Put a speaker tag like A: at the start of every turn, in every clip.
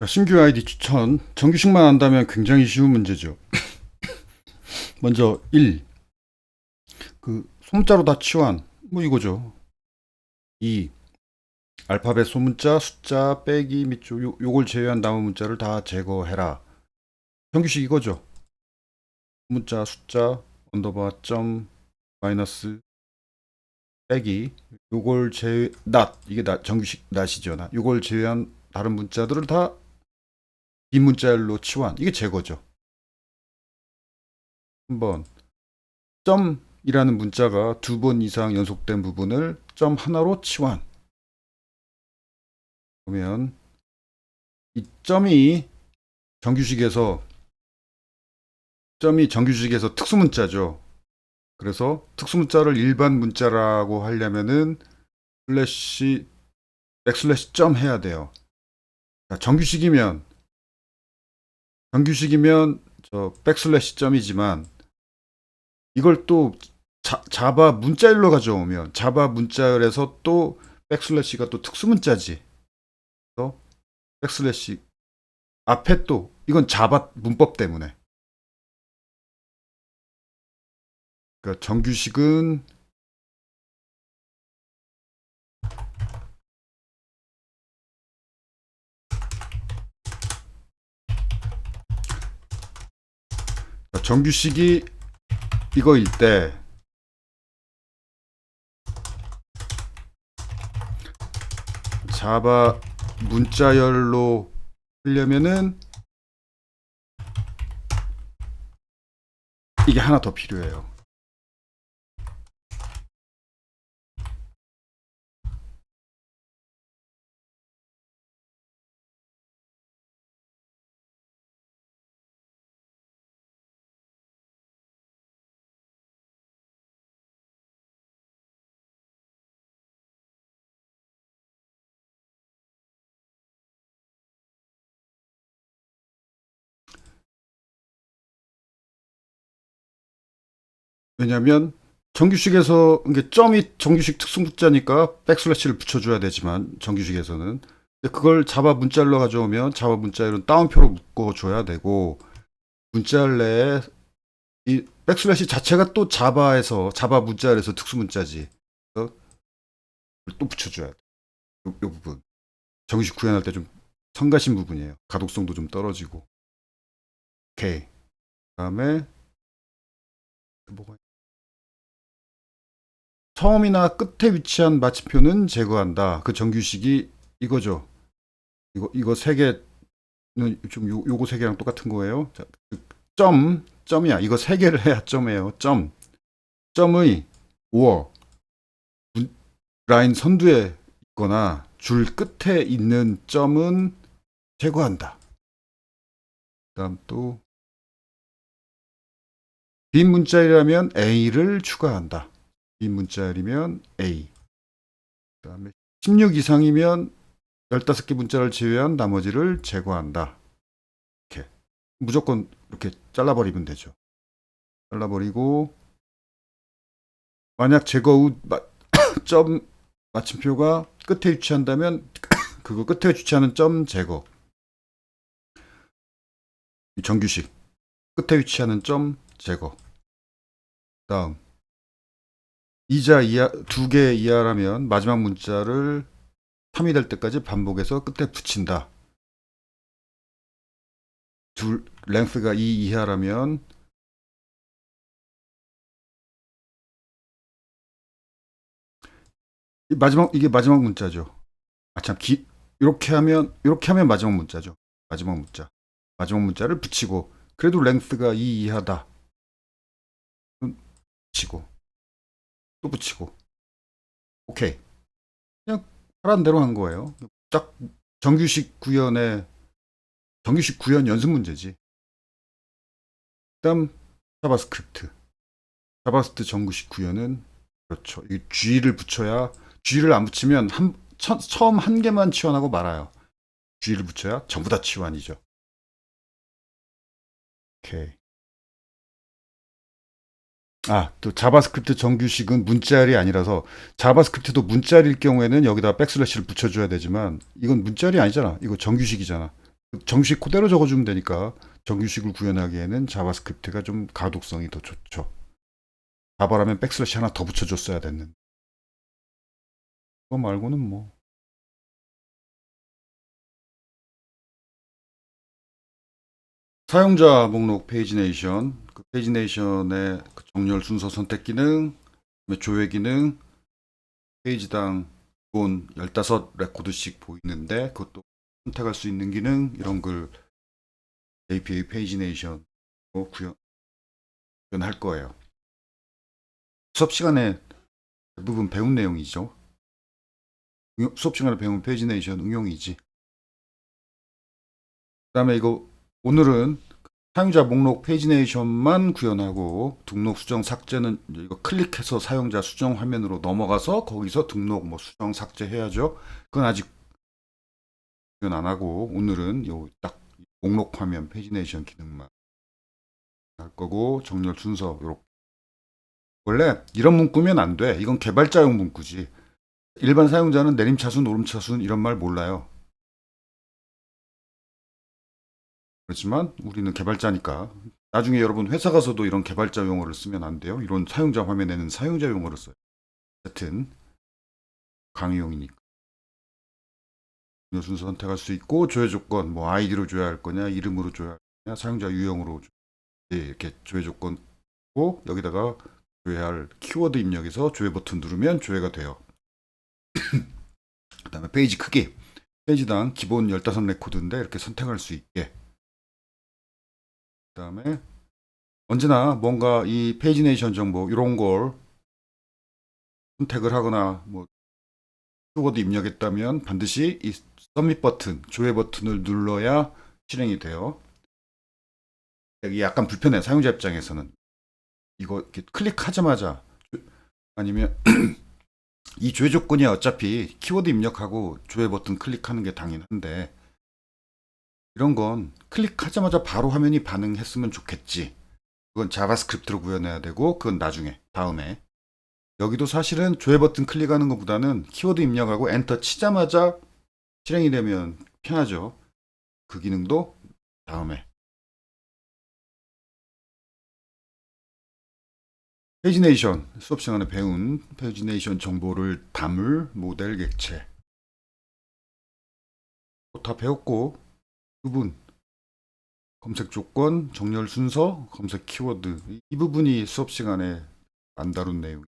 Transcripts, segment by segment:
A: 자, 신규 아이디 추천. 정규식만 안다면 굉장히 쉬운 문제죠. 먼저 1. 소문자로 다 치환. 뭐 이거죠. 2. 알파벳 소문자, 숫자, 빼기 밑줄 요걸 제외한 남은 문자를 다 제거해라. 정규식 이거죠. 소문자, 숫자, 언더바, 점, 마이너스, 빼기 요걸 제외 이게 정규식 낫이죠. 요걸 제외한 다른 문자들을 다 빈 문자열로 치환. 이게 제거죠. 한번 점이라는 문자가 두 번 이상 연속된 부분을 점 하나로 치환. 그러면 이 정규식에서 특수문자죠. 그래서 특수문자를 일반 문자라고 하려면은 슬래시 백슬래시 점 해야 돼요. 자, 정규식이면 저 백슬래시 점이지만 이걸 또 자바 문자열로 가져오면 자바 문자열에서 또 백슬래시가 또 특수문자지. 그래서 백슬래시 앞에 또 이건 자바 문법 때문에. 그러니까 정규식은 정규식이 이거일 때 자바 문자열로 하려면은 이게 하나 더 필요해요. 왜냐면 정규식에서 이게 점이 정규식 특수문자니까 백슬래시를 붙여줘야 되지만 정규식에서는 그걸 자바 문자열로 가져오면 자바 문자열은 따옴표로 묶어줘야 되고 문자열 내에 이 백슬래시 자체가 또 자바 문자열에서 특수문자지. 그래서 또 붙여줘야 돼. 요 부분 정규식 구현할 때 좀 성가신 부분이에요. 가독성도 좀 떨어지고. 오케이. 그다음에 뭐가 처음이나 끝에 위치한 마침표는 제거한다. 그 정규식이 이거죠. 이거 세 개는 좀 요거 세 개랑 똑같은 거예요. 자, 점이야. 이거 세 개를 해야 점이에요. 점의 라인 선두에 있거나 줄 끝에 있는 점은 제거한다. 그다음 또 빈 문자열이라면 A를 추가한다. 빈 문자열이면 A. 그다음에 16 이상이면 15개 문자를 제외한 나머지를 제거한다. 이렇게 무조건 이렇게 잘라버리면 되죠. 잘라버리고 만약 제거 후 점 마침표가 끝에 위치한다면 그거 끝에 위치하는 점 제거. 정규식 끝에 위치하는 점 제거. 다음 이자 이하 2개 이하라면 마지막 문자를 3이 될 때까지 반복해서 끝에 붙인다. 랭스가 2 이하라면 이게 마지막 문자죠. 참 이렇게 하면 마지막 문자죠. 마지막 문자를 붙이고 그래도 랭스가 2 이하다. 붙이고 또 붙이고 오케이. 그냥 하라는 대로 한 거예요. 딱 정규식 구현 연습 문제지. 그다음 자바스크립트 정규식 구현은 그렇죠. 이 G를 붙여야 G를 안 붙이면 처음 한 개만 치환하고 말아요. G를 붙여야 전부 다 치환이죠. 오케이. 또 자바스크립트 정규식은 문자열이 아니라서 자바스크립트도 문자열일 경우에는 여기다 백슬래시를 붙여줘야 되지만 이건 문자열이 아니잖아. 이거 정규식이잖아. 정식 그대로 적어주면 되니까 정규식을 구현하기에는 자바스크립트가 좀 가독성이 더 좋죠. 자바라면 백슬래시 하나 더 붙여줬어야 됐는데. 그거 말고는 뭐. 사용자 목록 페이지네이션, 그 페이지네이션의 그 정렬 순서 선택 기능, 조회 기능, 페이지당 기본 15 레코드씩 보이는데 그것도 선택할 수 있는 기능, 이런 걸 APA 페이지네이션으로 구현할 거예요. 수업 시간에 대부분 배운 내용이죠. 수업 시간에 배운 페이지네이션 응용이지. 그 다음에 이거 오늘은 사용자 목록 페이지네이션만 구현하고 등록 수정 삭제는 이거 클릭해서 사용자 수정 화면으로 넘어가서 거기서 등록 뭐 수정 삭제 해야죠. 그건 아직 구현 안 하고 오늘은 요 딱 목록 화면 페이지네이션 기능만 할 거고, 정렬 순서 요렇게. 원래 이런 문구면 안 돼. 이건 개발자용 문구지. 일반 사용자는 내림차순, 오름차순 이런 말 몰라요. 그렇지만 우리는 개발자니까 나중에 여러분 회사 가서도 이런 개발자 용어를 쓰면 안 돼요. 이런 사용자 화면에는 사용자 용어를 써요. 하여튼 강의용이니까. 순서 선택할 수 있고, 조회 조건 뭐 아이디로 조회할 거냐, 이름으로 조회할 거냐, 사용자 유형으로 이렇게 조회 조건고, 여기다가 조회할 키워드 입력해서 조회 버튼 누르면 조회가 돼요. 그 다음에 페이지 크기, 페이지당 기본 15 레코드인데 이렇게 선택할 수 있게. 그 다음에 언제나 뭔가 이 페이지네이션 정보 이런 걸 선택을 하거나 뭐 키워드 입력했다면 반드시 이 서밋 버튼, 조회 버튼을 눌러야 실행이 돼요. 이게 약간 불편해, 사용자 입장에서는. 이거 이렇게 클릭하자마자, 아니면 이 조회 조건이 어차피 키워드 입력하고 조회 버튼 클릭하는 게 당연한데, 이런 건 클릭하자마자 바로 화면이 반응했으면 좋겠지. 그건 자바스크립트로 구현해야 되고, 그건 나중에, 다음에. 여기도 사실은 조회 버튼 클릭하는 것보다는 키워드 입력하고 엔터 치자마자 실행이 되면 편하죠. 그 기능도 다음에. 페이지네이션, 수업 시간에 배운 페이지네이션 정보를 담을 모델 객체. 다 배웠고, 부분 검색 조건, 정렬 순서, 검색 키워드, 이 부분이 수업 시간에 안 다룬 내용.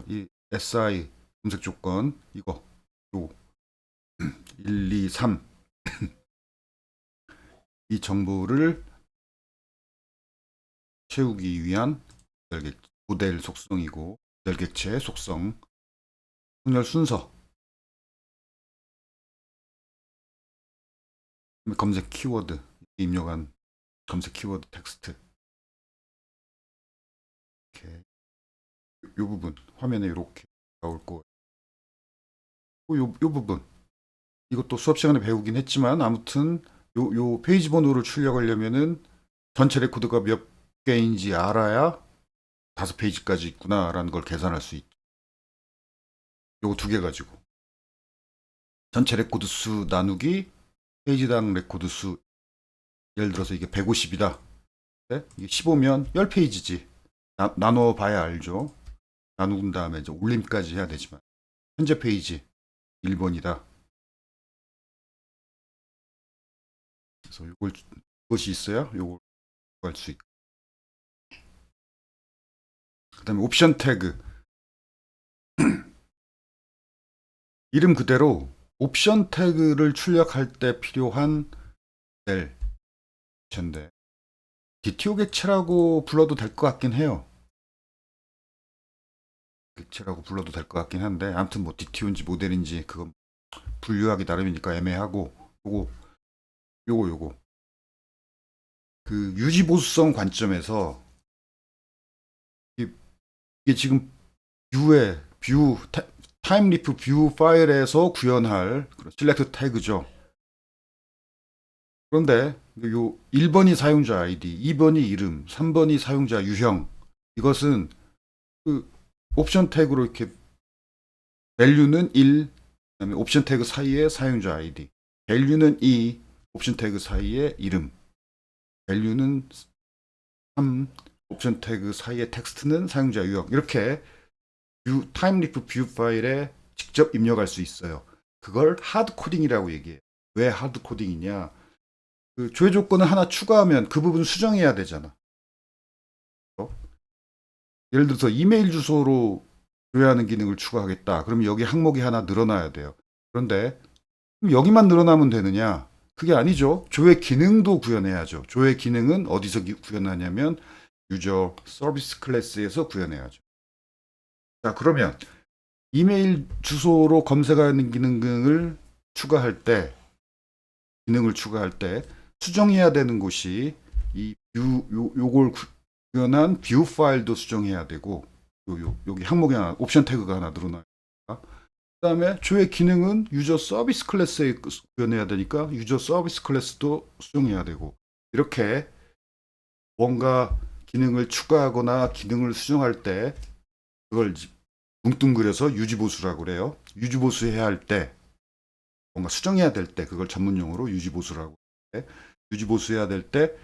A: 이 SI 검색 조건, 이거 요 1, 2, 3 이 정보를 채우기 위한 모델 속성이고, 모델 객체의 속성, 정렬 순서, 검색 키워드, 입력한 검색 키워드 텍스트. 이렇게 요 부분 화면에 이렇게 나올 거예요. 요 부분 이것도 수업 시간에 배우긴 했지만, 아무튼 요 페이지 번호를 출력하려면은 전체 레코드가 몇 개인지 알아야 5페이지까지 있구나라는 걸 계산할 수 있죠. 요거 2개 가지고 전체 레코드 수 나누기 페이지당 레코드 수, 예를 들어서 이게 150이다. 네? 이게 15면 10페이지지. 나눠 봐야 알죠. 나눈 다음에 이제 올림까지 해야 되지만, 현재 페이지 1번이다. 그래서 이것이 있어야 요걸 할 수 있고. 그 다음에 옵션 태그. 이름 그대로 옵션 태그를 출력할 때 필요한 객체인데, DTO 객체라고 불러도 될 것 같긴 해요. 객체라고 불러도 될 것 같긴 한데, 아무튼 뭐 DTO인지 모델인지 그건 분류하기 나름이니까 애매하고, 요거 그 유지 보수성 관점에서 이게 지금 뷰 타임리프 뷰 파일에서 구현할 셀렉트 태그죠. 그런데 요 1번이 사용자 아이디, 2번이 이름, 3번이 사용자 유형, 이것은 그 옵션 태그로 이렇게 밸류는 1, 그다음에 옵션 태그 사이에 사용자 아이디, value는 옵션 태그 사이의 이름, value는 3, 옵션 태그 사이의 텍스트는 사용자 유형. 이렇게 타임리프 뷰 파일에 직접 입력할 수 있어요. 그걸 하드 코딩이라고 얘기해요. 왜 하드 코딩이냐? 그 조회 조건을 하나 추가하면 그 부분 수정해야 되잖아. 예를 들어서 이메일 주소로 조회하는 기능을 추가하겠다. 그럼 여기 항목이 하나 늘어나야 돼요. 그런데 여기만 늘어나면 되느냐? 그게 아니죠. 조회 기능도 구현해야죠. 조회 기능은 어디서 구현하냐면 유저 서비스 클래스에서 구현해야죠. 자, 그러면 이메일 주소로 검색하는 기능을 추가할 때 수정해야 되는 곳이 이 요걸 구현한 뷰 파일도 수정해야 되고 여기 항목이 하나 옵션 태그가 하나 늘어나요. 그다음에 조회 기능은 유저 서비스 클래스에 구현해야 되니까 유저 서비스 클래스도 수정해야 되고 이렇게 뭔가 기능을 추가하거나 기능을 수정할 때 그걸 뭉뚱그려서 유지보수라고 그래요. 유지보수해야 할 때 뭔가 수정해야 될 때 그걸 전문용어로 유지보수라고 해. 유지보수해야 될 때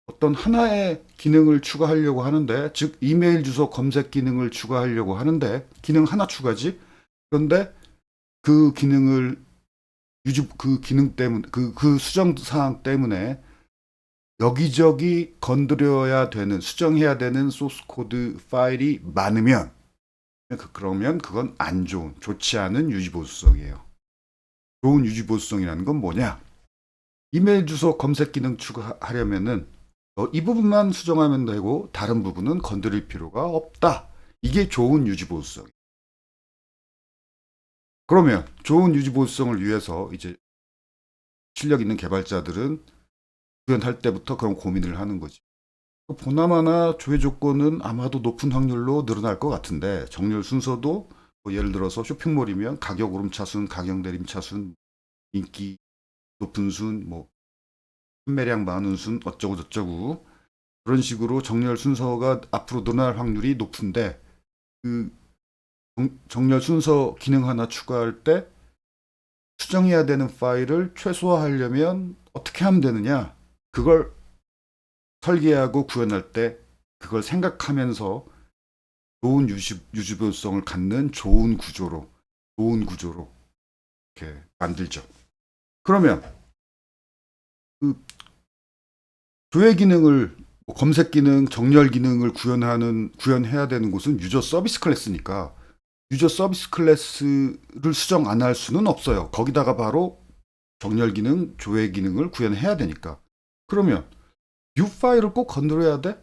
A: 어떤 하나의 기능을 추가하려고 하는데 즉 이메일 주소 검색 기능을 추가하려고 하는데 기능 하나 추가지. 그런데 그 기능을 그 기능 때문에 그 수정 사항 때문에 여기저기 건드려야 되는 수정해야 되는 소스 코드 파일이 많으면 그러면 그건 안 좋지 않은 유지보수성이에요. 좋은 유지보수성이라는 건 뭐냐? 이메일 주소 검색 기능 추가하려면은 이 부분만 수정하면 되고 다른 부분은 건드릴 필요가 없다. 이게 좋은 유지보수성. 그러면 좋은 유지보수성을 위해서 이제 실력 있는 개발자들은 구현할 때부터 그런 고민을 하는 거지. 보나마나 조회 조건은 아마도 높은 확률로 늘어날 것 같은데 정렬 순서도 뭐 예를 들어서 쇼핑몰이면 가격 오름차순, 가격 내림차순, 인기 높은 순, 뭐 판매량 많은 순 어쩌고 저쩌고 그런 식으로 정렬 순서가 앞으로 늘어날 확률이 높은데 그 정렬 순서 기능 하나 추가할 때 수정해야 되는 파일을 최소화하려면 어떻게 하면 되느냐? 그걸 설계하고 구현할 때 그걸 생각하면서 좋은 유지보수성을 갖는 좋은 구조로 이렇게 만들죠. 그러면 그 조회 기능을 검색 기능, 정렬 기능을 구현해야 되는 곳은 유저 서비스 클래스니까 유저 서비스 클래스를 수정 안 할 수는 없어요. 거기다가 바로 정렬 기능, 조회 기능을 구현해야 되니까. 그러면 뷰 파일을 꼭 건드려야 돼?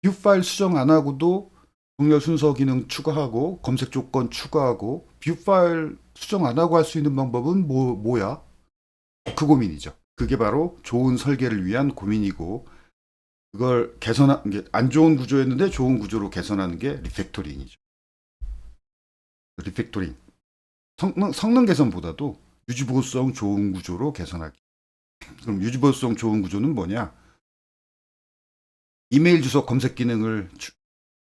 A: 뷰 파일 수정 안 하고도 정렬 순서 기능 추가하고 검색 조건 추가하고 뷰 파일 수정 안 하고 할 수 있는 방법은 뭐야? 그 고민이죠. 그게 바로 좋은 설계를 위한 고민이고 그걸 개선한 게 안 좋은 구조였는데 좋은 구조로 개선하는 게 리팩토링이죠. 리팩토링. 성능 개선보다도 유지보수성 좋은 구조로 개선하기. 그럼 유지보수성 좋은 구조는 뭐냐? 이메일 주소 검색 기능을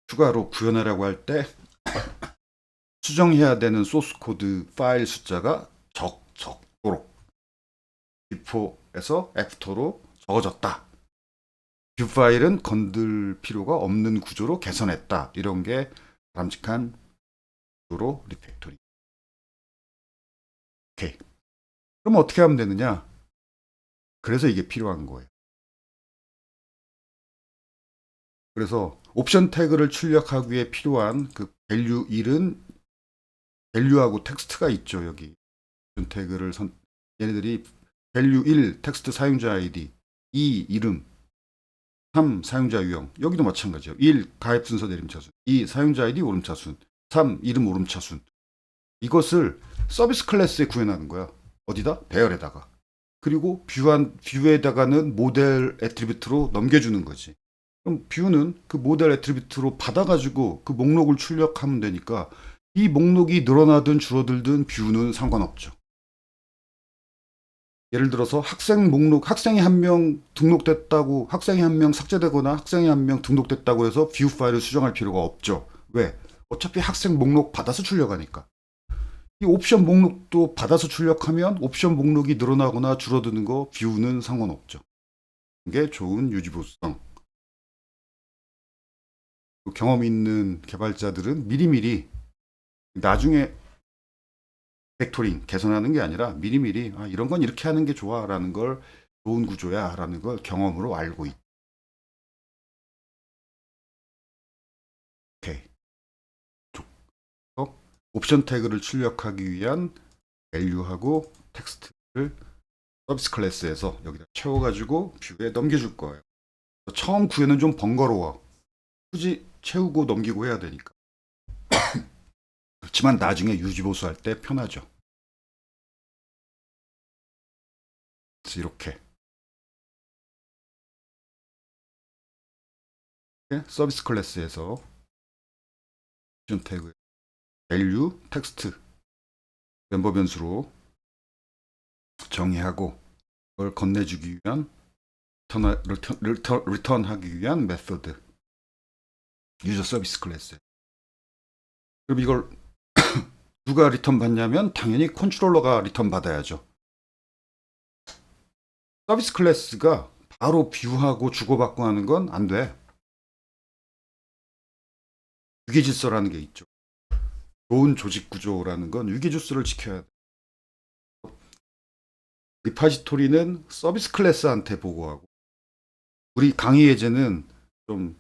A: 추가로 구현하려고 할 때 수정해야 되는 소스 코드 파일 숫자가 적도록 before에서 after로 적어졌다. 뷰 파일은 건들 필요가 없는 구조로 개선했다. 이런 게 바람직한 구조로 리팩토링. 오케이. 그럼 어떻게 하면 되느냐? 그래서 이게 필요한 거예요. 그래서 옵션 태그를 출력하기 위해 필요한 그 value 1은 value하고 텍스트가 있죠. 여기 옵션 태그를 얘네들이 value 1 텍스트 사용자 ID 2 이름 3 사용자 유형 여기도 마찬가지예요. 1 가입 순서 내림차순 2 사용자 ID 오름차순 3 이름 오름차순 이것을 서비스 클래스에 구현하는 거야. 어디다? 배열에다가. 그리고 뷰에다가는 모델 애트리뷰트로 넘겨주는 거지. 그럼 뷰는 그 모델 애트리뷰트로 받아가지고 그 목록을 출력하면 되니까 이 목록이 늘어나든 줄어들든 뷰는 상관없죠. 예를 들어서 학생 목록, 학생이 한 명 등록됐다고, 학생이 한 명 삭제되거나 학생이 한 명 등록됐다고 해서 뷰 파일을 수정할 필요가 없죠. 왜? 어차피 학생 목록 받아서 출력하니까. 이 옵션 목록도 받아서 출력하면 옵션 목록이 늘어나거나 줄어드는 거 뷰는 상관없죠. 이게 좋은 유지보수성. 경험 있는 개발자들은 미리미리 나중에 팩토링 개선하는 게 아니라 미리미리 이런 건 이렇게 하는 게 좋아라는 걸 좋은 구조야라는 걸 경험으로 알고 있죠. 오케이. 옵션 태그를 출력하기 위한 value하고 텍스트를 서비스 클래스에서 여기다 채워가지고 뷰에 넘겨줄 거예요. 처음 구현은 좀 번거로워. 굳이 채우고 넘기고 해야 되니까. 그렇지만 나중에 유지보수할 때 편하죠. 그래서 이렇게 서비스 클래스에서 옵션 태그 value 텍스트 멤버 변수로 정의하고 그걸 건네주기 위한 리턴하기 위한 메서드 유저 서비스 클래스. 그럼 이걸 누가 리턴 받냐면 당연히 컨트롤러가 리턴 받아야죠. 서비스 클래스가 바로 뷰하고 주고받고 하는 건 안 돼. 위계 질서라는 게 있죠. 좋은 조직 구조라는 건 위계 질서를 지켜야 돼. 리파지토리는 서비스 클래스한테 보고하고 우리 강의 예제는 좀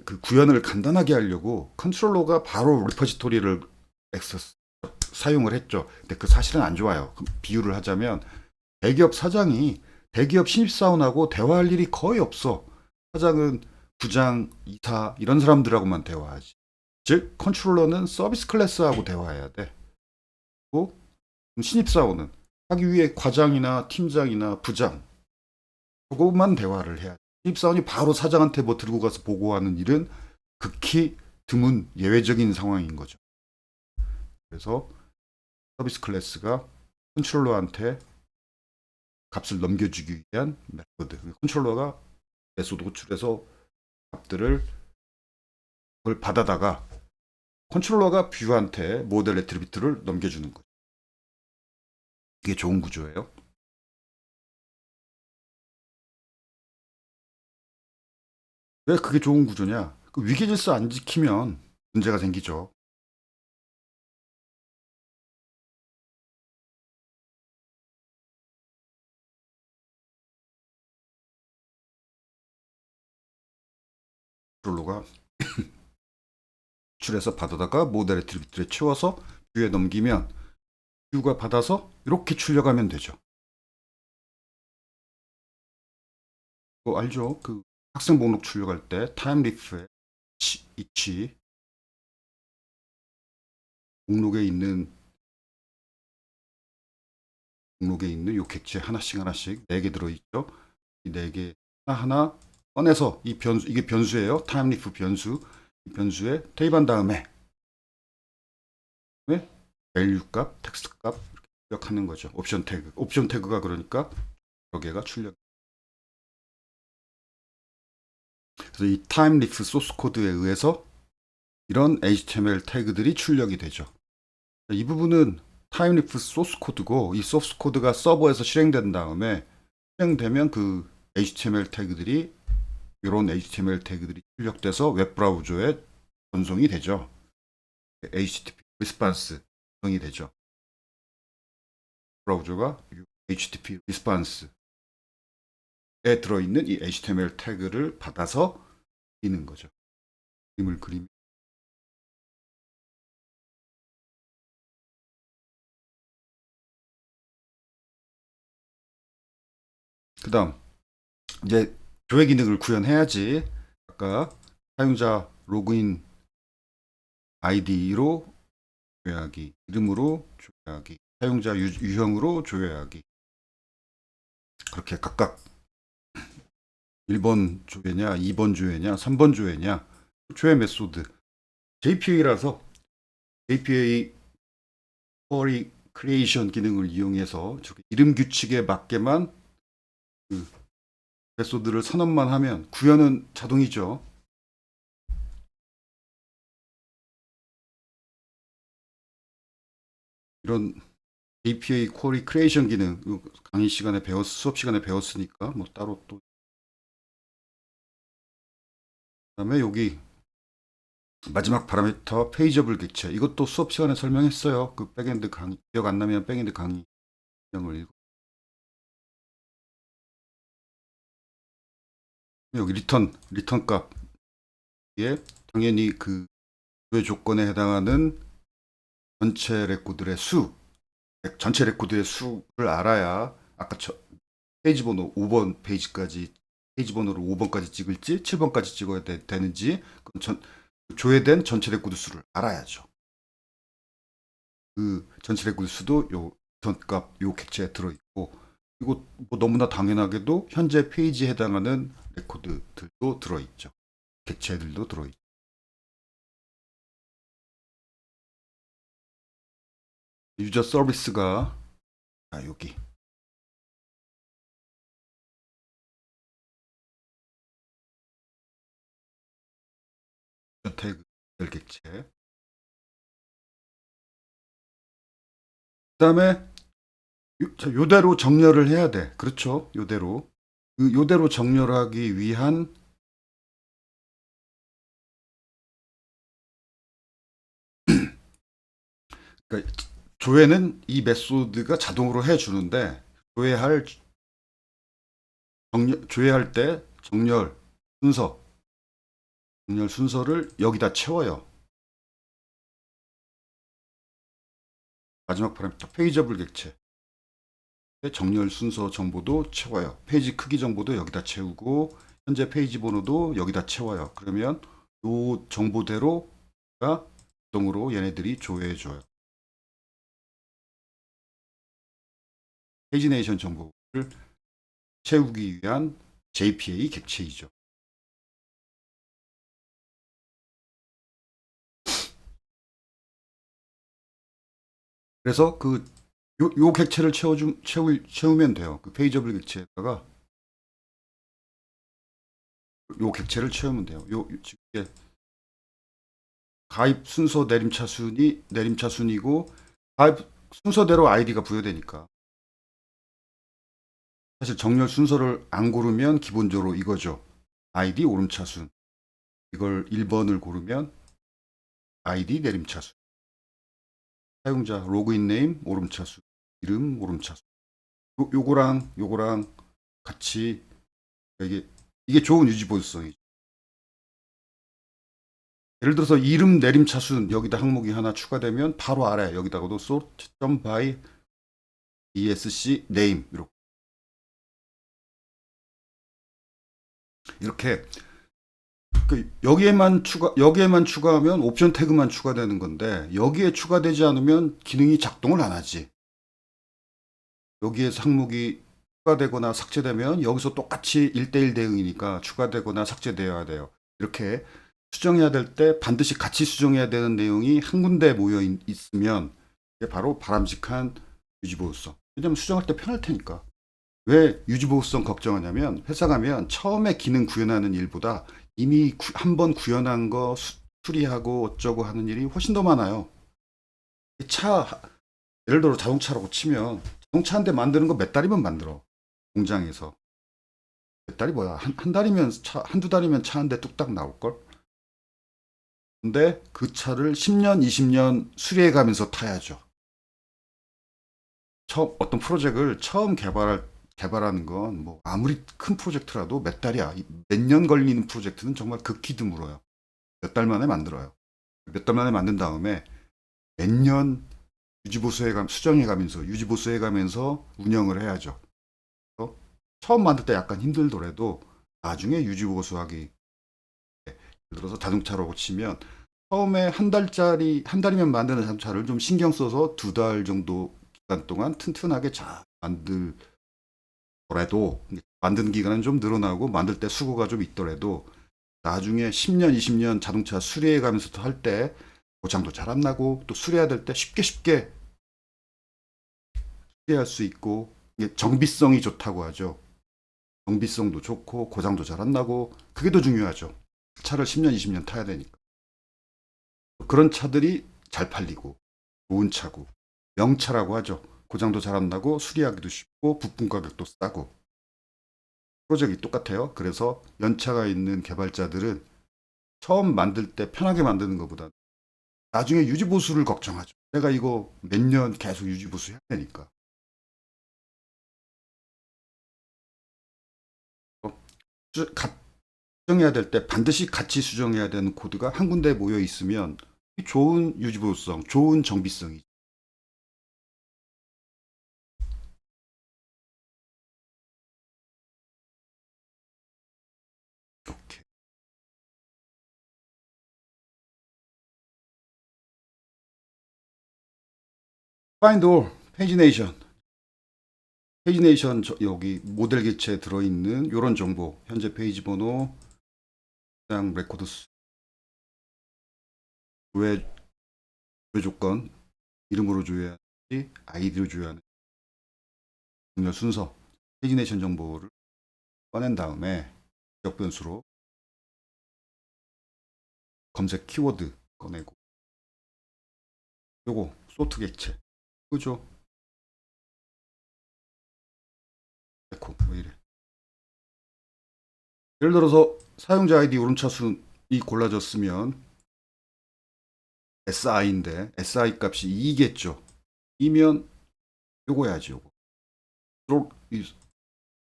A: 그 구현을 간단하게 하려고 컨트롤러가 바로 리퍼지토리를 사용을 했죠. 근데 그 사실은 안 좋아요. 비유를 하자면 대기업 사장이 대기업 신입사원하고 대화할 일이 거의 없어. 사장은 부장, 이사 이런 사람들하고만 대화하지. 즉 컨트롤러는 서비스 클래스하고 대화해야 돼. 그리고 신입사원은 하기 위해 과장이나 팀장이나 부장 그것만 대화를 해야 돼. 신입사원이 바로 사장한테 뭐 들고 가서 보고하는 일은 극히 드문 예외적인 상황인 거죠. 그래서 서비스 클래스가 컨트롤러한테 값을 넘겨주기 위한 메소드. 컨트롤러가 메소드 호출해서 값들을 그걸 받아다가 컨트롤러가 뷰한테 모델 애트리뷰트를 넘겨주는 거죠. 이게 좋은 구조예요. 왜 그게 좋은 구조냐? 그 위계 질서 안 지키면 문제가 생기죠. 컨트롤러가 출해서 받아다가 모델 애트리뷰트에 채워서 뷰에 넘기면 뷰가 받아서 이렇게 출력하면 되죠. 그거 알죠? 그 학생 목록 출력할 때 타임리프에 이치 목록에 있는 요 객체 하나씩 4개 들어있죠. 이 4개 하나 꺼내서 이 변수 이게 변수예요. 타임리프 변수 이 변수에 대입한 다음에 value 값, 텍스트 값 이렇게 출력하는 거죠. 옵션 태그가 그러니까 여러 개가 출력. 그래서 이 타임리프 소스 코드에 의해서 이런 HTML 태그들이 출력이 되죠. 이 부분은 타임리프 소스 코드고 이 소스 코드가 서버에서 실행된 다음에 실행되면 그 HTML 태그들이 이런 HTML 태그들이 출력돼서 웹 브라우저에 전송이 되죠. HTTP 리스판스 전송이 되죠. 브라우저가 HTTP 리스판스에 들어있는 이 HTML 태그를 받아서 그리는 거죠. 그림을 그리면 그 다음 이제 조회 기능을 구현해야지. 아까 사용자 로그인 아이디로 조회하기, 이름으로 조회하기, 사용자 유형으로 조회하기. 그렇게 각각 1번 조회냐, 2번 조회냐, 3번 조회냐, 조회 메소드. JPA라서 JPA 쿼리 크리에이션 기능을 이용해서 이름 규칙에 맞게만 그 메소드를 선언만 하면 구현은 자동이죠. 이런 APA 쿼리 크리에이션 기능 강의 시간에 수업 시간에 배웠으니까 뭐 따로 또 그다음에 여기 마지막 파라미터 페이저블 객체 이것도 수업 시간에 설명했어요. 그 백엔드 강의 기억 안 나면 백엔드 강의 내용을 읽어. 여기 리턴 값에 당연히 그 조건에 해당하는 전체 레코드의 전체 레코드의 수를 알아야 아까 페이지 번호 5번 페이지까지 페이지 번호를 5번까지 찍을지 7번까지 찍어야 되는지 조회된 전체 레코드 수를 알아야죠. 그 전체 레코드 수도 요 값 요 객체에 들어있고 그리고 뭐 너무나 당연하게도 현재 페이지에 해당하는 레코드들도 들어있죠. 객체들도 들어있죠. 유저 서비스가 여기 태그 객체 그 다음에 요대로 정렬을 해야 돼. 그렇죠. 요대로 요대로 정렬하기 위한 그러니까 조회는 이 메소드가 자동으로 해주는데 조회할 때 정렬 순서를 여기다 채워요. 마지막 파라미터 페이저블 객체 정렬 순서 정보도 채워요. 페이지 크기 정보도 여기다 채우고 현재 페이지 번호도 여기다 채워요. 그러면 이 정보대로가 자동으로 얘네들이 조회해줘요. 페이지네이션 정보를 채우기 위한 JPA 객체이죠. 그래서 요 객체를 채우면 돼요. 그 페이저블 객체에다가 요 객체를 채우면 돼요. 지금 가입 순서 내림차순이고 가입 순서대로 아이디가 부여되니까 사실 정렬 순서를 안 고르면 기본적으로 이거죠. 아이디 오름차순 이걸 1번을 고르면 아이디 내림차순 사용자 로그인 네임 오름차순 이름 오름차순 요거랑 같이 이게 좋은 유지 보수성이죠. 예를 들어서 이름 내림차순 여기다 항목이 하나 추가되면 바로 알아요. 여기다가도 sort.by esc name 이렇게 여기에만 추가하면 옵션 태그만 추가되는 건데 여기에 추가되지 않으면 기능이 작동을 안 하지. 여기에서 항목이 추가되거나 삭제되면 여기서 똑같이 1대1 대응이니까 추가되거나 삭제되어야 돼요. 이렇게 수정해야 될 때 반드시 같이 수정해야 되는 내용이 한 군데 모여 있으면 이게 바로 바람직한 유지보호성. 왜냐면 수정할 때 편할 테니까. 왜 유지보호성 걱정하냐면 회사 가면 처음에 기능 구현하는 일보다 이미 한번 구현한 거 수리하고 어쩌고 하는 일이 훨씬 더 많아요. 예를 들어 자동차라고 치면 자동차 한 대 만드는 거 몇 달이면 만들어. 공장에서. 몇 달이 뭐야. 한 달이면 한두 달이면 차 한 대 뚝딱 나올걸? 근데 그 차를 10년, 20년 수리해 가면서 타야죠. 어떤 프로젝트를 처음 개발하는 건 뭐 아무리 큰 프로젝트라도 몇 달이야. 몇 년 걸리는 프로젝트는 정말 극히 드물어요. 몇 달 만에 만들어요. 몇 달 만에 만든 다음에 몇 년 수정해가면서 유지보수해가면서 운영을 해야죠. 처음 만들 때 약간 힘들더라도 나중에 유지보수하기 예를 들어서 자동차라고 치면 처음에 한 달이면 만드는 자동차를 좀 신경 써서 2달 정도 기간 동안 튼튼하게 잘 만들더라도 만드는 기간은 좀 늘어나고 만들 때 수고가 좀 있더라도 나중에 10년, 20년 자동차 수리해 가면서 할 때 고장도 잘 안 나고 또 수리해야 될 때 쉽게 수리할 수 있고 정비성이 좋다고 하죠. 정비성도 좋고 고장도 잘 안 나고 그게 더 중요하죠. 차를 10년, 20년 타야 되니까. 그런 차들이 잘 팔리고 좋은 차고 명차라고 하죠. 고장도 잘 안 나고 수리하기도 쉽고 부품 가격도 싸고 프로젝트가 똑같아요. 그래서 연차가 있는 개발자들은 처음 만들 때 편하게 만드는 것보다 나중에 유지보수를 걱정하죠. 내가 이거 몇 년 계속 유지보수 해야 되니까. 수정해야 될 때 반드시 같이 수정해야 되는 코드가 한 군데 모여 있으면 좋은 유지보수성, 좋은 정비성이. 이렇게. Find all, 페이지네이션. 페이지네이션 여기 모델 개체에 들어있는 이런 정보, 현재 페이지 번호, 그냥 레코드 조회, 조회 조건, 이름으로 조회하는지, 아이디로 조회하는지, 중요 순서, 페이지네이션 정보를 꺼낸 다음에 지적 변수로 검색 키워드 꺼내고, 요거 소트 객체, 그죠? 에코 왜 이래? 예를 들어서 사용자 아이디 오른차순이 골라졌으면 SI인데 SI 값이 2겠죠. 2면 요거 해야지 요거.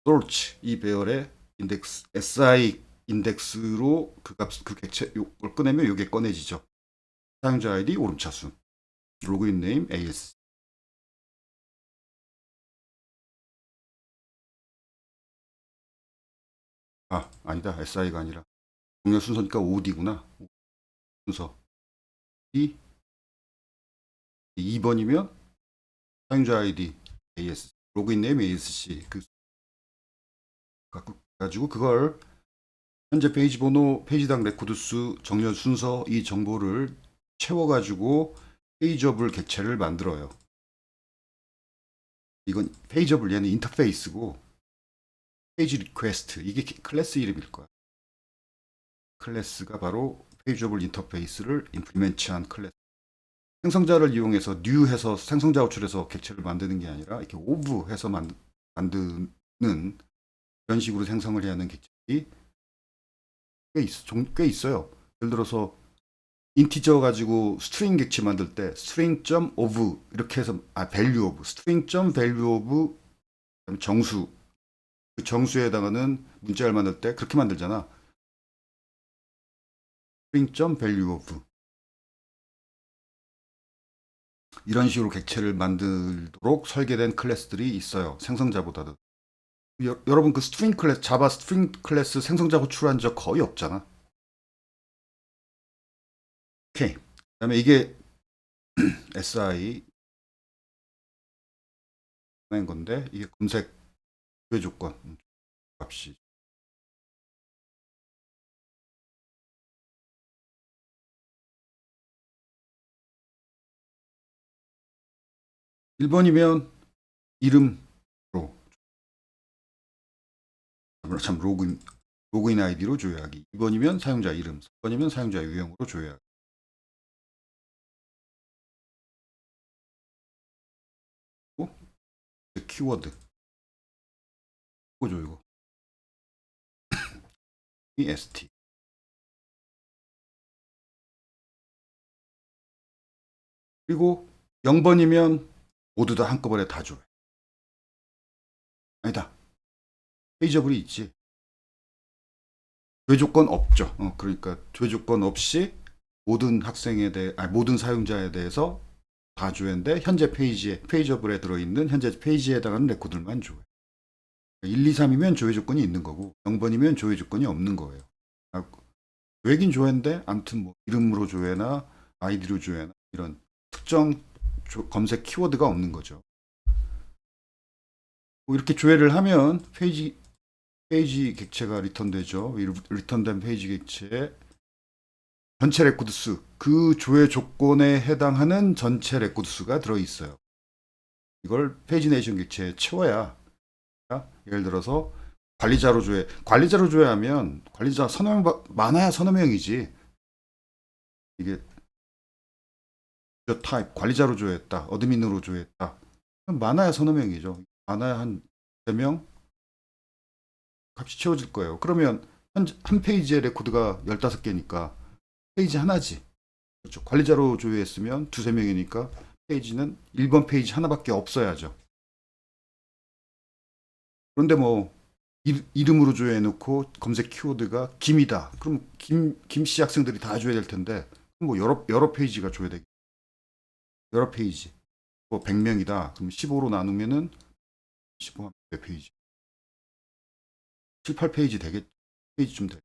A: search 이 배열의 인덱스 SI 인덱스로 그 객체 요걸 꺼내면 요게 꺼내지죠. 사용자 아이디 오른차순, 로그인 네임 AS. 아니다. SI가 아니라 동료 순서니까 OD구나. 순서. 이 2번이면 사용자 아이디 AS, 로그인 네임 ASC 그 갖고 가지고 그걸 현재 페이지 번호, 페이지당 레코드 수, 정렬 순서 이 정보를 채워가지고 페이지업을 객체를 만들어요. 이건 페이지업을 얘는 인터페이스고 페이지 리퀘스트 이게 클래스 이름일 거야. 클래스가 바로 페이지업을 인터페이스를 임플리멘트한 클래스. 생성자를 이용해서 new 해서 생성자 호출해서 객체를 만드는 게 아니라 이렇게 of 해서 만드는 이런 식으로 생성을 해야 하는 객체들이 꽤 있어요. 예를 들어서 인티저 가지고 스트링 객체 만들 때 string.of 이렇게 해서 value of string.value of 정수 그 정수에 해당하는 문자를 만들 때 그렇게 만들잖아. string.value of 이런 식으로 객체를 만들도록 설계된 클래스들이 있어요. 생성자보다도. 여러분 그 스트링 클래스, 자바 스트링 클래스 생성자 호출한 적 거의 없잖아. 오케이. 그다음에 이게 SI 낸 건데 이게 검색 조회 조건 값이 1번이면 이름으로 참 로그인 아이디로 조회하기. 2번이면 사용자 이름, 3번이면 사용자 유형으로 조회하기. 키워드 이거죠 이거. 이 ST. 그리고 0번이면 모두 다 한꺼번에 다 조회. 아니다. 페이저블이 있지. 조회 조건 없죠. 그러니까 조회 조건 없이 모든 학생에 대해, 모든 사용자에 대해서 다 조회인데 현재 페이저블에 들어있는 현재 페이지에 해당하는 레코드만 조회. 1, 2, 3이면 조회 조건이 있는 거고 0번이면 조회 조건이 없는 거예요. 조회긴 조회인데 아무튼 뭐 이름으로 조회나 아이디로 조회나 이런 특정 검색 키워드가 없는 거죠. 뭐 이렇게 조회를 하면 페이지 객체가 리턴되죠. 리턴된 페이지 객체에 전체 레코드 수, 그 조회 조건에 해당하는 전체 레코드 수가 들어있어요. 이걸 페이지네이션 객체에 채워야, 예를 들어서 관리자로 조회하면 관리자 서너 명, 많아야 서너 명이지. 이게 유저 타입 관리자로 조회했다. 어드민으로 조회했다. 많아야 서너 명이죠. 많아야 한 3명 값이 채워질 거예요. 그러면 한 페이지에 레코드가 15개니까 페이지 하나지. 그렇죠. 관리자로 조회했으면 두세 명이니까 페이지는 1번 페이지 하나밖에 없어야죠. 그런데 뭐 이름으로 조회해놓고 검색 키워드가 김이다. 그럼 김씨 학생들이 다 줘야 될 텐데 뭐 여러 페이지가 줘야 되겠. 여러 페이지. 뭐 100명이다. 그럼 15로 나누면은 15몇 페이지. 7, 8페이지 되겠. 페이지쯤 돼.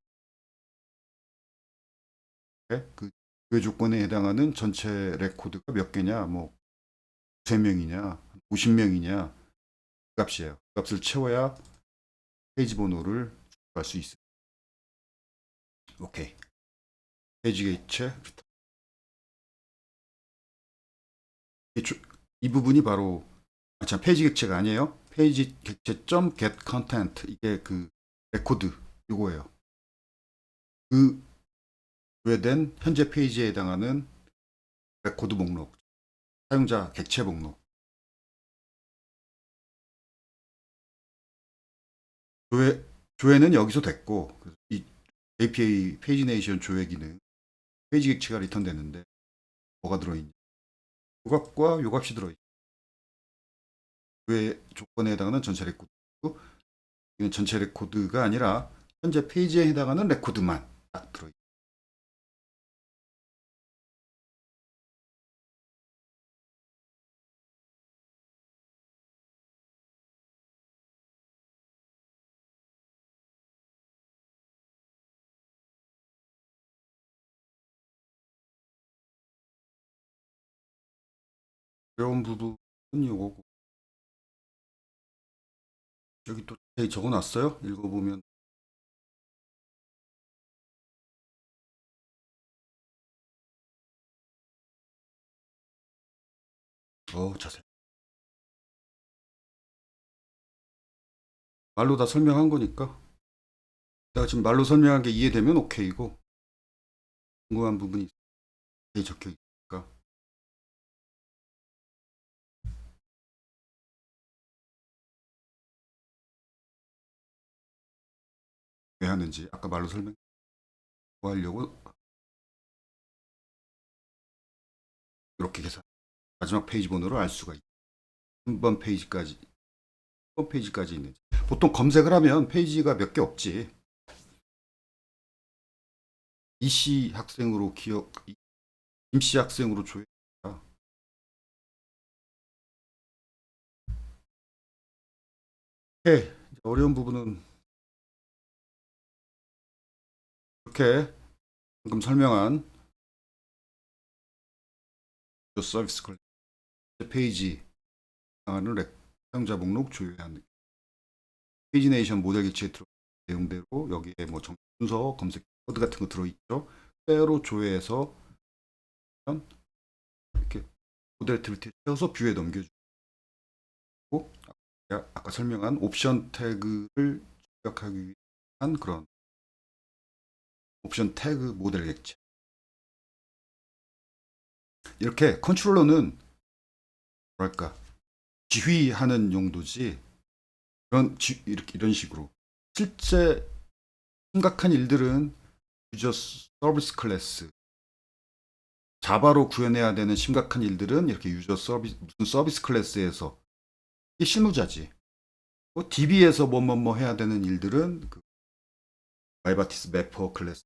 A: 그 조회 조건에 해당하는 전체 레코드가 몇 개냐? 뭐 3명이냐? 50명이냐? 그 값이에요. 그 값을 채워야 페이지 번호를 추가할 수 있어요. 오케이. 페이지 객체. 이 부분이 바로 참 페이지 객체가 아니에요. 페이지 객체 .get content 이게 그 레코드 요거예요. 그 조회된 현재 페이지에 해당하는 레코드 목록, 사용자 객체 목록. 조회는 여기서 됐고 이 API 페이지네이션 조회 기능 페이지 객체가 리턴되는데 뭐가 들어있냐? 요값과 요값이 들어있죠. 조회 조건에 해당하는 전체 레코드. 이건 전체 레코드가 아니라 현재 페이지에 해당하는 레코드만 딱 들어있죠. 어려운 부분은 요거고 여기 또 자세히 적어놨어요. 읽어보면 자세히 말로 다 설명한 거니까 내가 지금 말로 설명한 게 이해되면 오케이고 궁금한 부분이 자세히 적혀 있으니까 왜 하는지 아까 말로 설명 뭐 하려고 이렇게 계산 마지막 페이지 번호를 알 수가 있다. 한번 페이지까지 한 페이지까지 있는지 보통 검색을 하면 페이지가 몇 개 없지. 이씨 학생으로 기억 임씨 학생으로 조회. 오케이. 어려운 부분은 이렇게 방금 설명한 서비스 컬 페이지 하는 사용자 목록 조회하는 페이지네이션 모델 객체에 들어간 내용대로 여기에 뭐 순서 검색 코드 같은 거 들어있죠. 그대로 조회해서 이렇게 모델 액티비티에 채워서 뷰에 넘겨주고 아까 설명한 옵션 태그를 출력하기 위한 그런 옵션 태그 모델 객체. 이렇게 컨트롤러는 뭐랄까 지휘하는 용도지 이런 식으로 실제 심각한 일들은 유저 서비스 클래스 자바로 구현해야 되는 심각한 일들은 이렇게 유저 서비스 무슨 서비스 클래스에서 이게 실무자지. DB에서 뭐 해야 되는 일들은 그 마이바티스 매퍼 클래스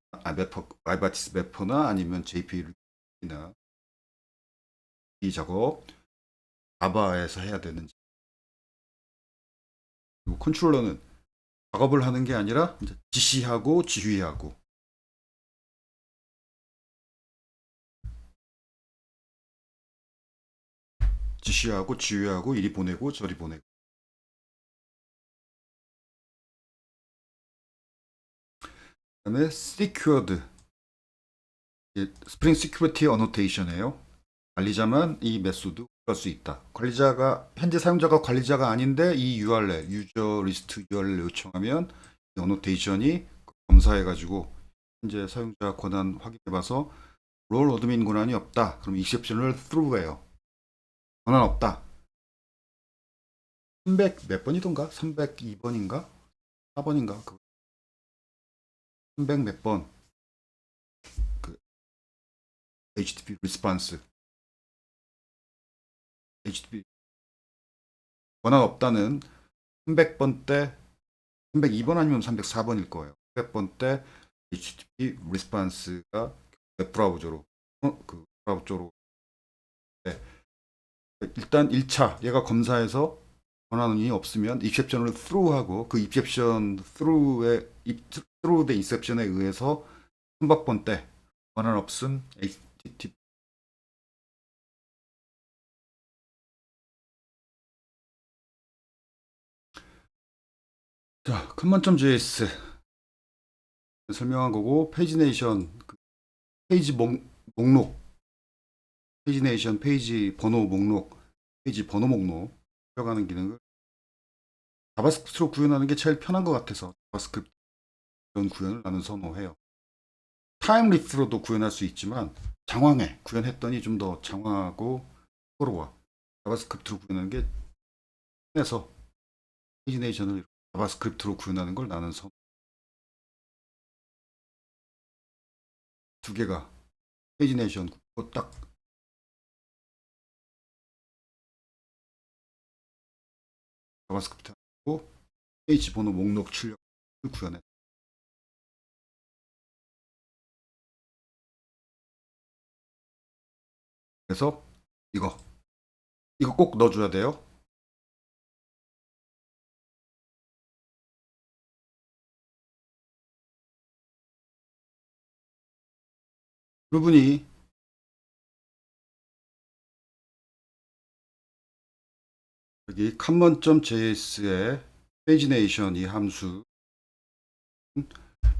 A: 마이바티스 매퍼나 아니면 JP나 이 작업 자바에서 해야 되는. 그리고 컨트롤러는 작업을 하는 게 아니라 이제 지시하고 지휘하고 지휘하고 이리 보내고 저리 보내고. 그다음에 secured 스프링 시큐리티 어노테이션이에요. 관리자만 이 메소드 할 수 있다. 관리자가 현재 사용자가 관리자가 아닌데 이 URL 유저 리스트 URL 요청하면 이 어노테이션이 검사해 가지고 현재 사용자 권한 확인해 봐서 롤 어드민 권한이 없다. 그럼 exception을 through예요. 권한 없다. 300 몇 번이던가? 302번인가? 4번인가? 300 몇 번. 그 HTTP response. HTTP 권한 없다는 300번 때 302번 아니면 304번일 거예요. 300번 때 HTTP response가 웹브라우저로 그 브라우저로 네. 일단 1차 얘가 검사해서 권한이 없으면 exception을 through하고 그 exception through the exception에 의해서 300번 때 권한 없음 HTTP 자, common.js 설명한 거고 페이지네이션 그 페이지 목록 페이지네이션 페이지 번호 목록 페이지 번호 목록 들어가는 기능을 자바스크립트로 구현하는 게 제일 편한 것 같아서 자바스크립트 이런 구현을 나는 선호해요. 타임리프로도 구현할 수 있지만 장황해 구현했더니 좀 더 장황하고 호러와 자바스크립트로 구현하는 게 편해서 페이지네이션을 자바스크립트로 구현하는 걸 나는 선. 두 개가 페이지네이션 딱 자바스크립트하고 페이지 번호 목록 출력을 구현해. 그래서 이거 꼭 넣어줘야 돼요. 그분이 여기 common.js의 pagination 이 함수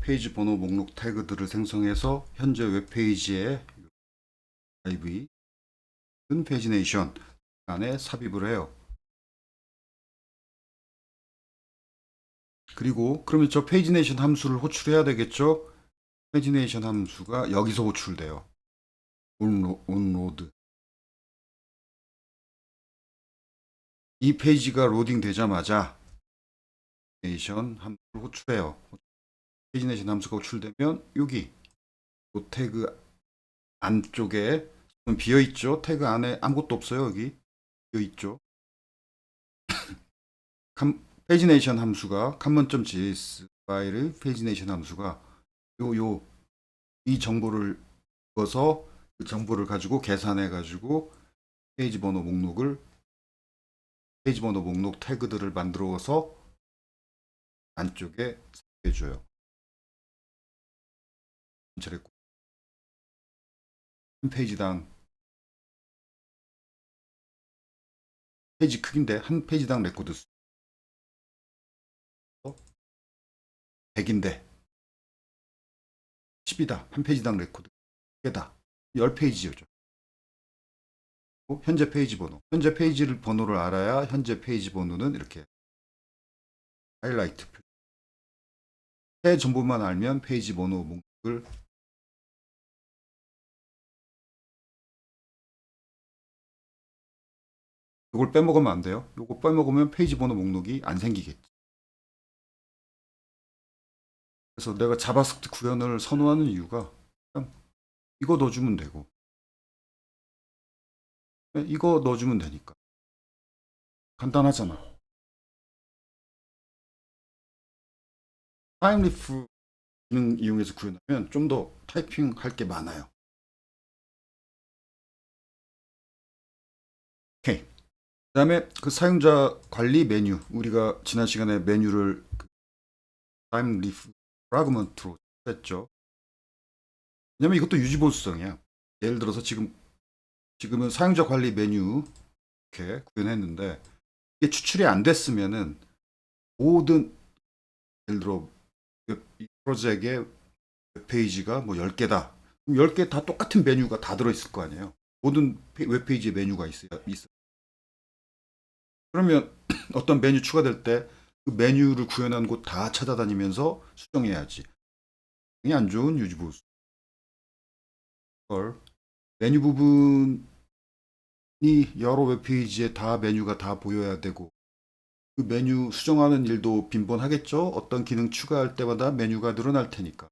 A: 페이지 번호 목록 태그들을 생성해서 현재 웹페이지에 IV pagination 안에 삽입을 해요. 그리고 그러면 저 pagination 함수를 호출해야 되겠죠? pagination 함수가 여기서 호출돼요. onload 이 페이지가 로딩 되자마자 pagination 함수를 호출해요. pagination 함수가 호출되면 여기 이 태그 안쪽에 비어있죠. 태그 안에 아무것도 없어요. 여기 비어있죠. 페이지네이션 함수가 common.js 파일의 페이지네이션 함수가 이 정보를 넣어서 그 정보를 가지고 계산해 가지고 페이지 번호 목록 태그들을 만들어서 안쪽에 해줘요. 한 페이지당 페이지 크기인데 한 페이지당 레코드 수 100인데 10이다. 한 페이지당 레코드 1개다. 10페이지죠. 현재 페이지 번호. 현재 페이지를 번호를 알아야 현재 페이지 번호는 이렇게 하이라이트 새 정보만 알면 페이지 번호 목록을 이걸 빼먹으면 안 돼요. 이거 빼먹으면 페이지 번호 목록이 안 생기겠지. 그래서 내가 자바스크립트 구현을 선호하는 이유가 그냥 이거 넣어주면 되고 이거 넣어주면 되니까 간단하잖아. 타임리프 기능 이용해서 구현하면 좀 더 타이핑 할 게 많아요. 오케이. 그 다음에 그 사용자 관리 메뉴 우리가 지난 시간에 메뉴를 타임리프 프라그먼트로 했죠. 왜냐면 이것도 유지보수성이야. 예를 들어서 지금은 사용자 관리 메뉴 이렇게 구현했는데 이게 추출이 안 됐으면은 모든 예를 들어 이 프로젝트의 웹페이지가 뭐 10개다. 그럼 10개 다 똑같은 메뉴가 다 들어있을 거 아니에요. 모든 웹페이지에 메뉴가 있어. 그러면 어떤 메뉴 추가될 때 그 메뉴를 구현한 곳 다 찾아다니면서 수정해야지. 그게 안 좋은 유지보수. 걸 메뉴 부분이 여러 웹페이지에 다 메뉴가 다 보여야 되고 그 메뉴 수정하는 일도 빈번하겠죠. 어떤 기능 추가할 때마다 메뉴가 늘어날 테니까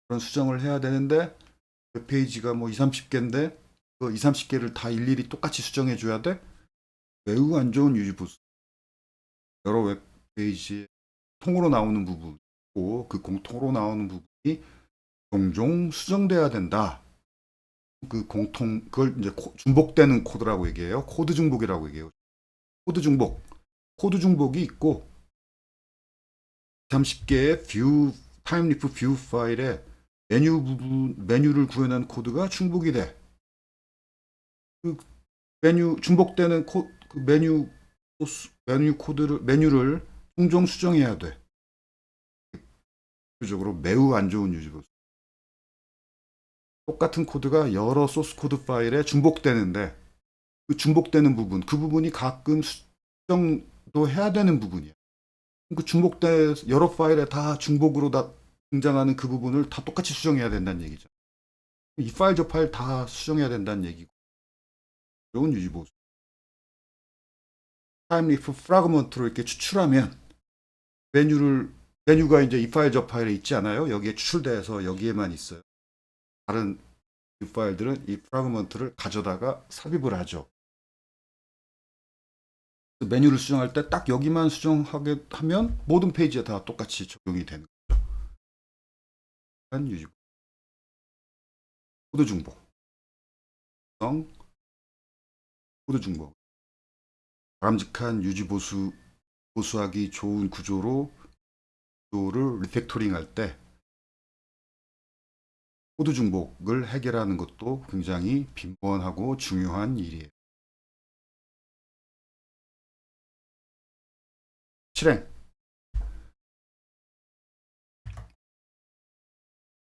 A: 그런 수정을 해야 되는데 웹페이지가 뭐 2, 30개인데 그 2, 30개를 다 일일이 똑같이 수정해 줘야 돼? 매우 안 좋은 유지보수. 여러 웹페이지에 통으로 나오는 부분이고 그 공통으로 나오는 부분이 종종 수정돼야 된다. 그 공통 그걸 이제 중복되는 코드라고 얘기해요. 코드 중복이라고 얘기해요. 코드 중복. 코드 중복이 있고 30개의 뷰 타임리프 뷰 파일에 메뉴 부분 메뉴를 구현한 코드가 중복이 돼. 그 메뉴 중복되는 그 메뉴를 종종 수정해야 돼. 대표적으로 매우 안 좋은 유지보수. 똑같은 코드가 여러 소스 코드 파일에 중복되는데 그 중복되는 부분, 그 부분이 가끔 수정도 해야 되는 부분이야. 그 중복된 여러 파일에 다 중복으로 다 등장하는 그 부분을 다 똑같이 수정해야 된다는 얘기죠. 이 파일 저 파일 다 수정해야 된다는 얘기고. 좋은 유지보수. 타임리프 프라그먼트로 이렇게 추출하면 메뉴가 이제 이 파일 저 파일에 있지 않아요? 여기에 추출돼서 여기에만 있어요. 다른 이 파일들은 이 프라그먼트를 가져다가 삽입을 하죠. 메뉴를 수정할 때 딱 여기만 수정하게 하면 모든 페이지에 다 똑같이 적용이 되는 거죠. 유지 코드 중복, 코드 중복. 바람직한 유지 보수하기 좋은 구조를 리팩토링 할 때 코드 중복을 해결하는 것도 굉장히 빈번하고 중요한 일이에요. 실행.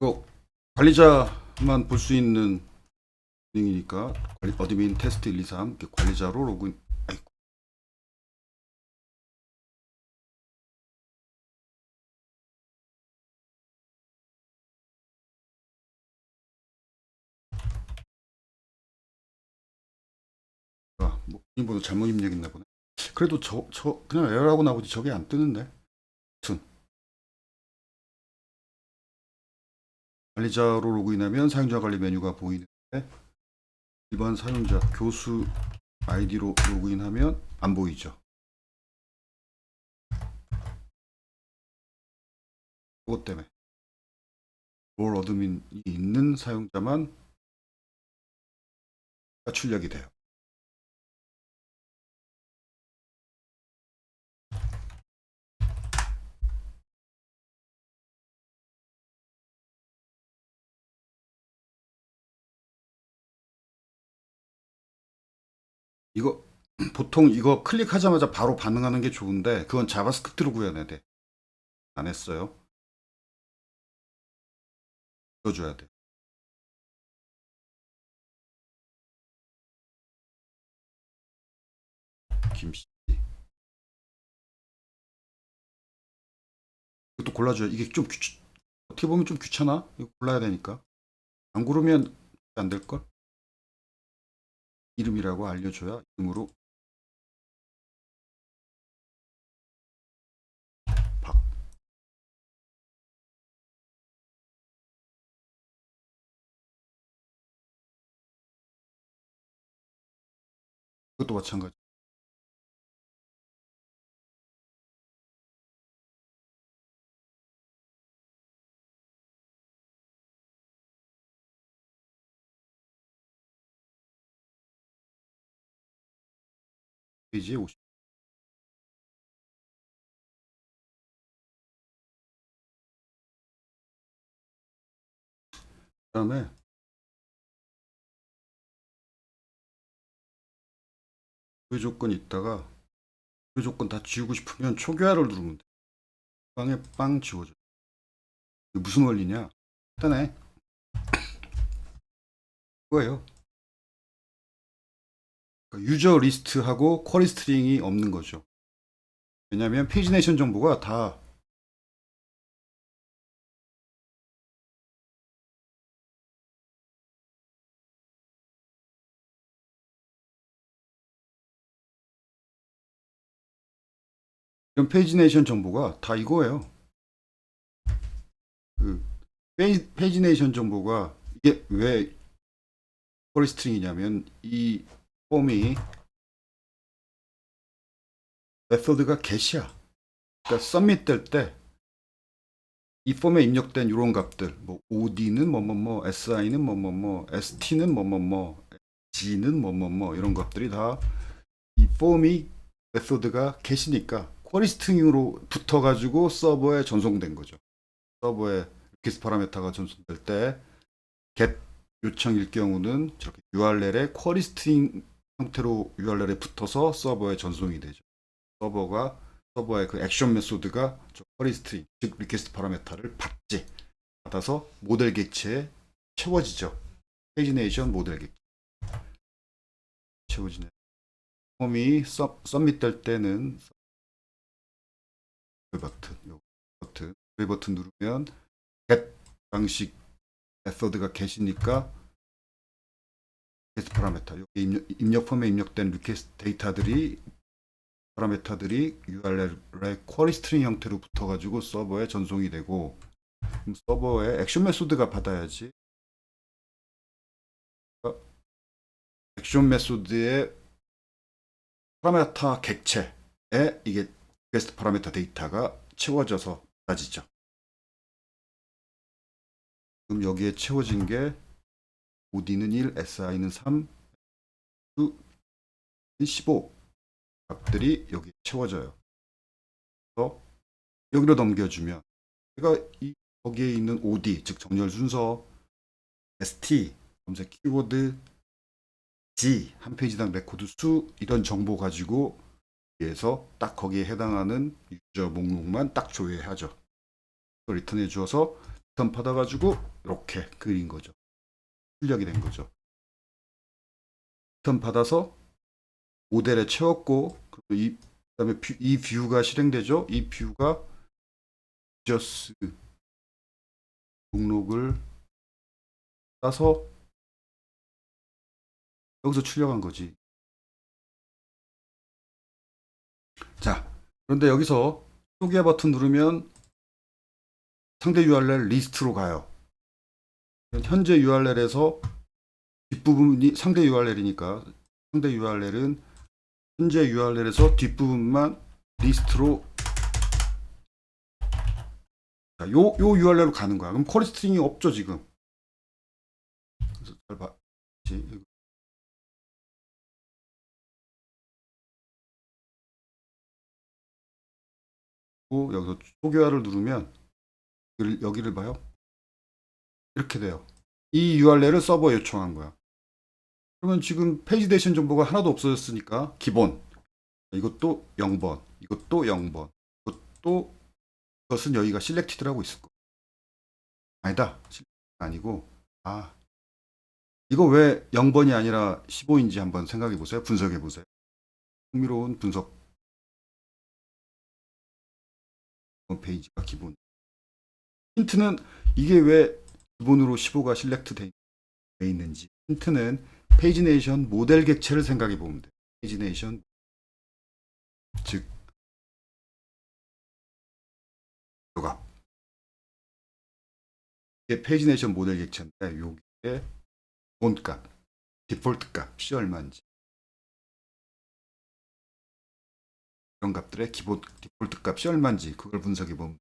A: 이거 관리자만 볼 수 있는 기능이니까 어드민 테스트 1, 2, 3 관리자로 로그인. 뭐 비밀번호 잘못 입력했나 보네. 그래도 저 그냥 에러라고 나오지 저게 안 뜨는데. 아무튼 관리자로 로그인하면 사용자 관리 메뉴가 보이는데 일반 사용자 교수 아이디로 로그인하면 안 보이죠. 그것 때문에 롤 어드민이 있는 사용자만 출력이 돼요. 이거 보통 이거 클릭하자마자 바로 반응하는 게 좋은데 그건 자바스크립트로 구현해야 돼. 안 했어요. 넣어줘야 돼. 김씨. 이것도 골라줘야 이게 좀 어떻게 보면 좀 귀찮아. 이거 골라야 되니까. 안 고르면 안 될걸? 이름이라고 알려줘야 이름으로 박. 이것도 마찬가지. 페이지에 50. 그다음에 그 조건 있다가 그 조건 다 지우고 싶으면 초기화를 누르면 돼. 빵에 빵 지워져. 이게 무슨 원리냐? 간단해. 그거예요. 그러니까 유저 리스트하고 쿼리 스트링이 없는 거죠. 왜냐하면 페이지네이션 정보가 다 이런 페이지네이션 정보가 다 이거예요. 그 페이지네이션 정보가 이게 왜 쿼리 스트링이냐면 이 폼이 메소드가 get이야. 그러니까 서밋 될 때 이 폼에 입력된 이런 값들, 뭐 OD는 뭐뭐뭐, SI는 뭐뭐뭐, ST는 뭐뭐뭐, G는 뭐뭐뭐 이런 것들이 다 이 폼이 메소드가 get이니까 쿼리 스트링으로 붙어가지고 서버에 전송된 거죠. 서버에 리퀘스트 파라미터가 전송될 때 get 요청일 경우는 저렇게 URL에 쿼리 스트링 형태로 URL에 붙어서 서버에 전송이 되죠. 서버의 그 액션 메소드가 저 쿼리 스트링, 즉 리퀘스트 파라미터를 받아서 모델 객체에 채워지죠. 페이지네이션 모델 객체 채워지네. 폼이 서밋 될 때는 버튼 누르면 get 방식 메소드가 get이니까 리퀘스트 파라미터 여기 입력 폼에 입력된 리퀘스트 데이터들이 파라미터들이 URL의 쿼리 스트링 형태로 붙어가지고 서버에 전송이 되고 그럼 서버에 액션 메소드가 받아야지. 액션 메소드의 파라미터 객체에 이게 리퀘스트 파라미터 데이터가 채워져서 받아지죠. 그럼 여기에 채워진 게 OD는 1, SI는 3, Q는 15 값들이 여기 채워져요. 그래서 여기로 넘겨주면 제가 거기에 있는 OD 즉 정렬 순서, ST 검색 키워드, G 한 페이지당 레코드 수 이런 정보 가지고 여기에서 딱 거기에 해당하는 유저 목록만 딱 조회하죠. 리턴해 주어서 리턴 받아가지고 이렇게 그린 거죠. 출력이 된 거죠. 리턴 받아서 모델에 채웠고 그다음에 이 뷰가 실행되죠. 이 뷰가 유저스 목록을 따서 여기서 출력한 거지. 자, 그런데 여기서 소개 버튼 누르면 상대 URL 리스트로 가요. 현재 URL에서 뒷부분이 상대 URL이니까 상대 URL은 현재 URL에서 뒷부분만 리스트로 자, 요 URL로 가는 거야. 그럼 쿼리 스트링이 없죠 지금. 그래서 잘 봐. 여기서 초기화를 누르면 여기를 봐요. 이렇게 돼요. 이 URL을 서버에 요청한 거야. 그러면 지금 페이지네이션 정보가 하나도 없어졌으니까 기본 이것도 0번 이것도 0번 이것도 그것은 여기가 실렉티드라고 있을 거 아니다. 아니고 이거 왜 0번이 아니라 15인지 한번 생각해 보세요. 분석해 보세요. 흥미로운 분석 페이지가 기본 힌트는 이게 왜 기본으로 15가 실렉트 돼 있는지 힌트는 페이지네이션 모델 객체를 생각해 보면 돼요. 페이지네이션 즉 요값 이게 페이지네이션 모델 객체인데 요게 기본값 디폴트 값이 얼마인지 이런 값들의 기본 디폴트 값이 얼마인지 그걸 분석해 보면